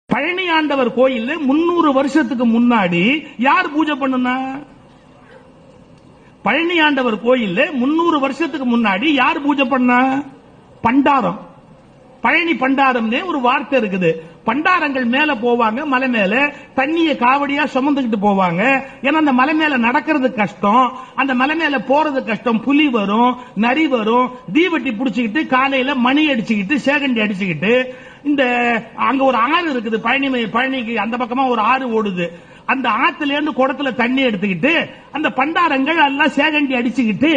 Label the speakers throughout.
Speaker 1: பழனி ஆண்டவர் கோயில் 300 வருஷத்துக்கு முன்னாடி யார் பூஜை பண்ணுனா? பழனி ஆண்டவர் கோயில் 300 வருஷத்துக்கு முன்னாடி யார் பூஜை பண்ணா? பண்டாரம். பழனி பண்டாரம்னே ஒரு வார்த்தை இருக்குது. பண்டாரங்கள் மேல போவாங்க, மலை மேல தண்ணிய காவடியா சுமந்துக்கிட்டு போவாங்க. ஏன்னா அந்த மலை மேல நடக்கிறது கஷ்டம், அந்த மலை மேல போறது கஷ்டம். புலி வரும், நரி வரும், தீவட்டி புடிச்சுக்கிட்டு காலையில மணி அடிச்சுக்கிட்டு சேகண்டி அடிச்சுக்கிட்டு இந்த அங்க ஒரு ஆறு இருக்குது. பழனிக்கு அந்த பக்கமா ஒரு ஆறு ஓடுது. அந்த ஆத்துல இருந்து குடத்துல தண்ணி எடுத்துக்கிட்டு அந்த பண்டாரங்கள் எல்லாம் சேகண்டி அடிச்சுக்கிட்டு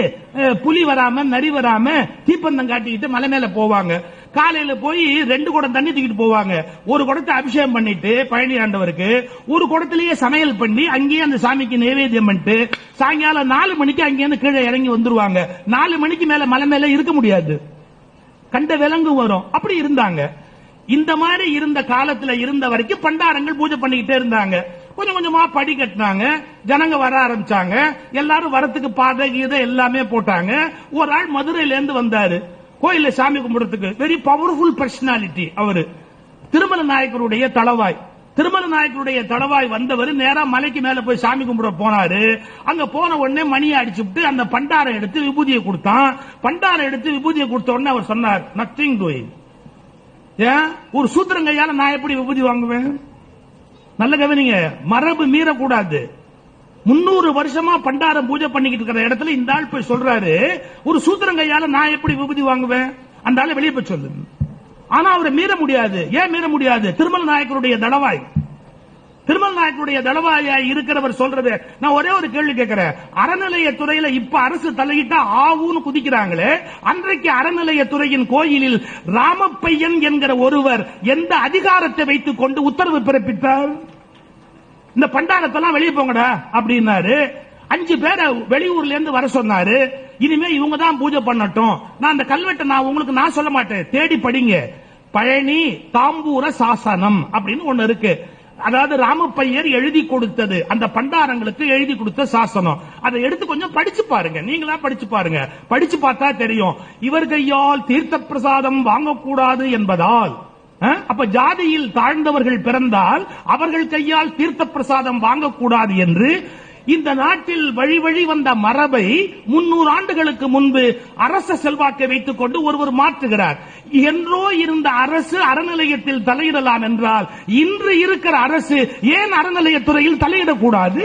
Speaker 1: புலி வராம நரி வராம தீப்பந்தம் காட்டிக்கிட்டு மலை மேல போவாங்க. காலையில போய் 2 குடம் தண்ணி தூக்கிட்டு போவாங்க. ஒரு குடத்தை அபிஷேகம் பண்ணிட்டு பழனி ஆண்டவருக்கு, ஒரு குடத்திலேயே சமையல் பண்ணி அங்கேயே அந்த சாமிக்கு நைவேத்தியம் பண்ணிட்டு சாயங்காலம் 4 மணிக்கு அங்கேயிருந்து கீழே இறங்கி வந்துருவாங்க. 4 மணிக்கு மேல மலை மேல இருக்க முடியாது, கண்ட விலங்கு வரும். அப்படி இருந்தாங்க. இந்த மாதிரி இருந்த காலத்துல இருந்த வரைக்கும் பண்டாரங்கள் பூஜை பண்ணிக்கிட்டே இருந்தாங்க. கொஞ்சம் கொஞ்சமா படி கட்டினாங்க, ஜனங்க வர ஆரம்பிச்சாங்க. எல்லாரும் வரத்துக்கு பாதை கீதை எல்லாமே போட்டாங்க. ஒரு ஆள் மதுரையில இருந்து வந்தாரு கோயில சாமி கும்பிடுறதுக்கு. வெரி பவர்ஃபுல் பர்சனாலிட்டி அவரு. திருமல நாயக்கருடைய தளவாய். திருமல நாயக்கருடைய தளவாய் வந்தவர் நேரா மலைக்கு மேல போய் சாமி கும்பிட போனாரு. அங்க போன உடனே மணியை அடிச்சுட்டு அந்த பண்டாரம் எடுத்து விபூதியை கொடுத்தான். பண்டாரம் எடுத்து விபூதியை கொடுத்த உடனே அவர் சொன்னார், நத்திங் டூயிங். ஒரு சூத்திரங்கையால நான் எப்படி விபூதி வாங்குவேன்? நல்ல கவனிங்க, மரபு மீறக்கூடாது. 300 வருஷமா பண்டாரம் பூஜை பண்ணிக்கிட்டு இருக்கிற இடத்துல இந்த ஆள் போய் சொல்றாரு, ஒரு சூத்திரங்கையால நான் எப்படி விபூதி வாங்குவேன்? அந்த ஆளை வெளியே போய் சொல்லு. ஆனா அவரை மீற முடியாது. ஏன் மீற முடியாது? திருமல் நாயக்கருடைய தளவாய். திருமல் நாயக்கருடைய தளவாயாய் இருக்கிறவர் சொல்றது. நான் ஒரே ஒரு கேள்வி கேட்கிறேன். அறநிலையத்துறையில இப்ப அரசு தலையிட்டா ஆவுன்னு குதிக்கிறாங்களே, அன்றைக்கு அறநிலையத்துறையின் கோயிலில் ராமப்பையன் என்கிற ஒருவர் எந்த அதிகாரத்தை வைத்துக் கொண்டு உத்தரவு பிறப்பித்தார்? இந்த பண்டாரத்தெல்லாம் வெளியே போங்கடா அப்படின்னாரு. 5 பேரை வெளியூர்ல இருந்து வர சொன்னாரு. இனிமே இவங்க தான் பூஜை பண்ணட்டும். நான் அந்த கல்வெட்டை நான் சொல்ல மாட்டேன், தேடி படிங்க. பழனி தாம்பூர சாசனம் அப்படின்னு ஒண்ணு இருக்கு. அதாவது ராமப்பையர் எழுதி கொடுத்தது, அந்த பண்டாரங்களுக்கு எழுதி கொடுத்த சாசனம். அதை எடுத்து கொஞ்சம் படிச்சு பாருங்க. நீங்களா படிச்சு பாருங்க. படிச்சு பார்த்தா தெரியும். இவர் கையால் தீர்த்த பிரசாதம் வாங்கக்கூடாது என்பதால், அப்ப ஜாதியில் தாழ்ந்தவர்கள் பிறந்தால் அவர்கள் கையால் தீர்த்த பிரசாதம் வாங்கக்கூடாது என்று இந்த நாட்டில் வழி வழி வந்த மரபை 300 ஆண்டுகளுக்கு முன்பு அரச செல்வாக்கை வைத்துக் கொண்டு ஒருவர் மாற்றுகிறார். என்றோ இருந்த அரசு அறநிலையத்தில் தலையிடலாம் என்றால் இன்று இருக்கிற அரசு ஏன் அறநிலையத்துறையில் தலையிடக்கூடாது?